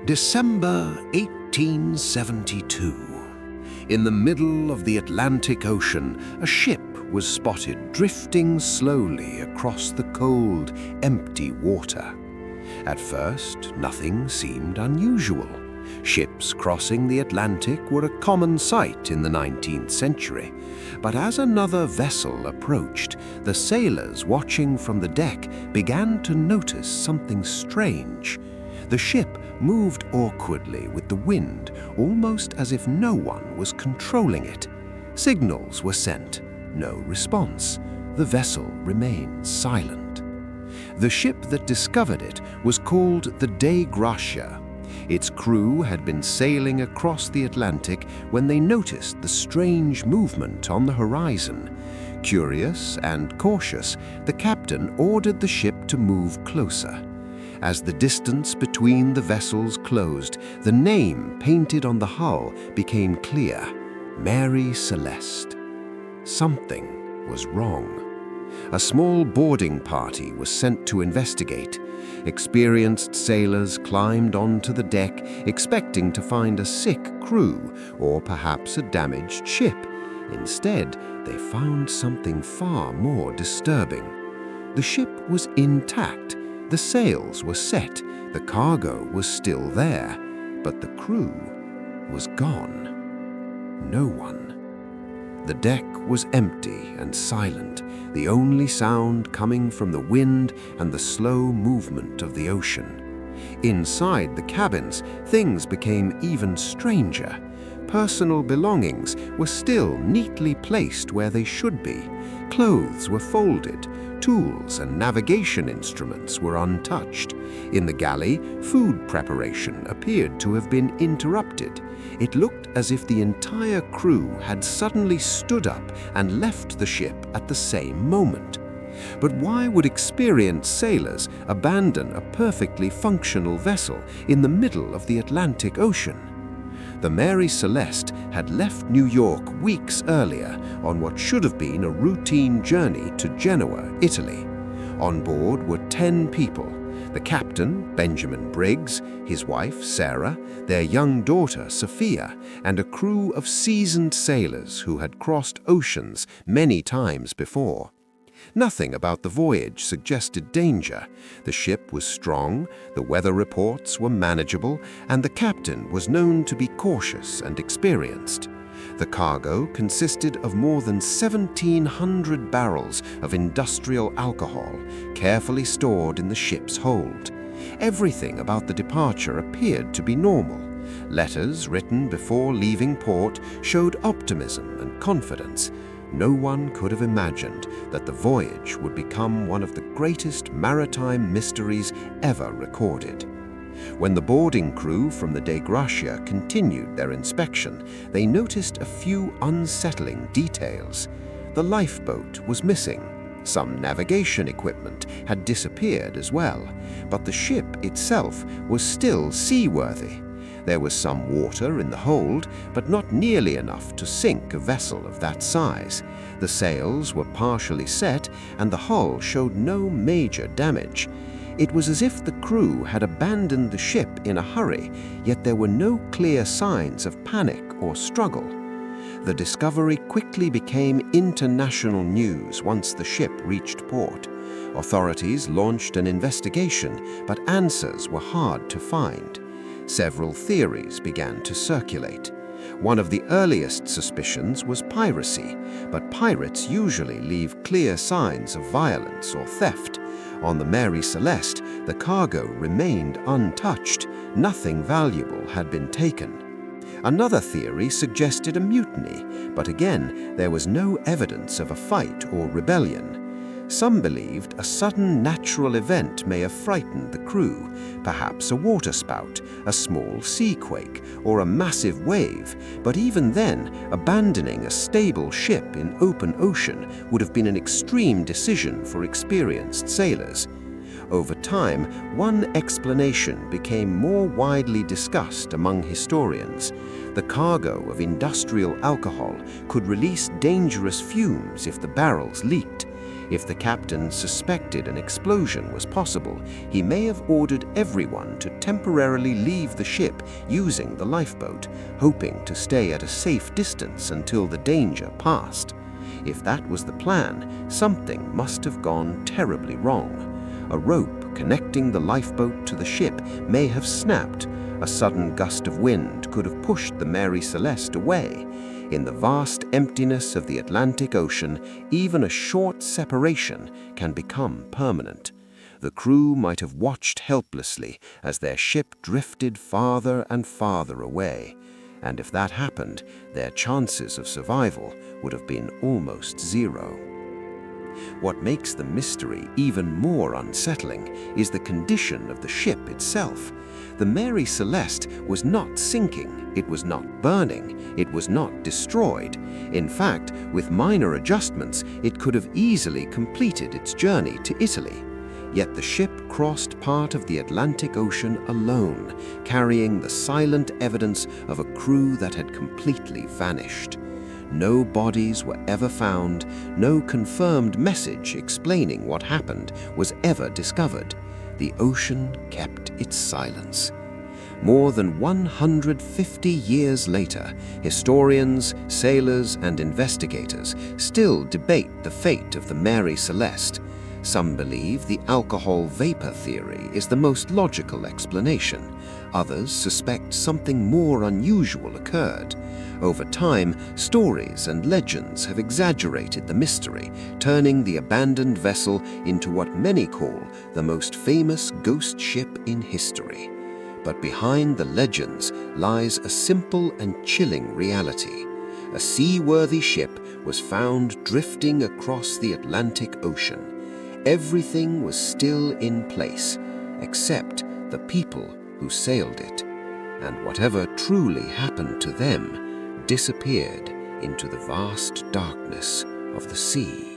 December 1872. In the middle of the Atlantic Ocean, a ship was spotted drifting slowly across the cold, empty water. At first, nothing seemed unusual. Ships crossing the Atlantic were a common sight in the 19th century. But as another vessel approached, the sailors watching from the deck began to notice something strange. The ship moved awkwardly with the wind, almost as if no one was controlling it. Signals were sent, no response. The vessel remained silent. The ship that discovered it was called the Dei Gracia. Its crew had been sailing across the Atlantic when they noticed the strange movement on the horizon. Curious and cautious, the captain ordered the ship to move closer. As the distance between the vessels closed, the name painted on the hull became clear: Mary Celeste. Something was wrong. A small boarding party was sent to investigate. Experienced sailors climbed onto the deck, expecting to find a sick crew or perhaps a damaged ship. Instead, they found something far more disturbing. The ship was intact. The sails were set, the cargo was still there, but the crew was gone. No one. The deck was empty and silent, the only sound coming from the wind and the slow movement of the ocean. Inside the cabins, things became even stranger. Personal belongings were still neatly placed where they should be. Clothes were folded. Tools and navigation instruments were untouched. In the galley, food preparation appeared to have been interrupted. It looked as if the entire crew had suddenly stood up and left the ship at the same moment. But why would experienced sailors abandon a perfectly functional vessel in the middle of the Atlantic Ocean? The Mary Celeste had left New York weeks earlier on what should have been a routine journey to Genoa, Italy. On board were 10 people: the captain, Benjamin Briggs, his wife, Sarah, their young daughter, Sophia, and a crew of seasoned sailors who had crossed oceans many times before. Nothing about the voyage suggested danger. The ship was strong, the weather reports were manageable, and the captain was known to be cautious and experienced. The cargo consisted of more than 1,700 barrels of industrial alcohol, carefully stored in the ship's hold. Everything about the departure appeared to be normal. Letters written before leaving port showed optimism and confidence. No one could have imagined that the voyage would become one of the greatest maritime mysteries ever recorded. When the boarding crew from the Dei Gracia continued their inspection, they noticed a few unsettling details. The lifeboat was missing. Some navigation equipment had disappeared as well, but the ship itself was still seaworthy. There was some water in the hold, but not nearly enough to sink a vessel of that size. The sails were partially set, and the hull showed no major damage. It was as if the crew had abandoned the ship in a hurry, yet there were no clear signs of panic or struggle. The discovery quickly became international news once the ship reached port. Authorities launched an investigation, but answers were hard to find. Several theories began to circulate. One of the earliest suspicions was piracy, but pirates usually leave clear signs of violence or theft. On the Mary Celeste, the cargo remained untouched. Nothing valuable had been taken. Another theory suggested a mutiny, but again, there was no evidence of a fight or rebellion. Some believed a sudden natural event may have frightened the crew, perhaps a waterspout, a small seaquake, or a massive wave, but even then, abandoning a stable ship in open ocean would have been an extreme decision for experienced sailors. Over time, one explanation became more widely discussed among historians. The cargo of industrial alcohol could release dangerous fumes if the barrels leaked. If the captain suspected an explosion was possible, he may have ordered everyone to temporarily leave the ship using the lifeboat, hoping to stay at a safe distance until the danger passed. If that was the plan, something must have gone terribly wrong. A rope connecting the lifeboat to the ship may have snapped. A sudden gust of wind could have pushed the Mary Celeste away. In the vast emptiness of the Atlantic Ocean, even a short separation can become permanent. The crew might have watched helplessly as their ship drifted farther and farther away. And if that happened, their chances of survival would have been almost zero. What makes the mystery even more unsettling is the condition of the ship itself. The Mary Celeste was not sinking, it was not burning, it was not destroyed. In fact, with minor adjustments, it could have easily completed its journey to Italy. Yet the ship crossed part of the Atlantic Ocean alone, carrying the silent evidence of a crew that had completely vanished. No bodies were ever found, no confirmed message explaining what happened was ever discovered. The ocean kept its silence. More than 150 years later, historians, sailors, and investigators still debate the fate of the Mary Celeste. Some believe the alcohol vapor theory is the most logical explanation. Others suspect something more unusual occurred. Over time, stories and legends have exaggerated the mystery, turning the abandoned vessel into what many call the most famous ghost ship in history. But behind the legends lies a simple and chilling reality. A seaworthy ship was found drifting across the Atlantic Ocean. Everything was still in place, except the people who sailed it. And whatever truly happened to them disappeared into the vast darkness of the sea.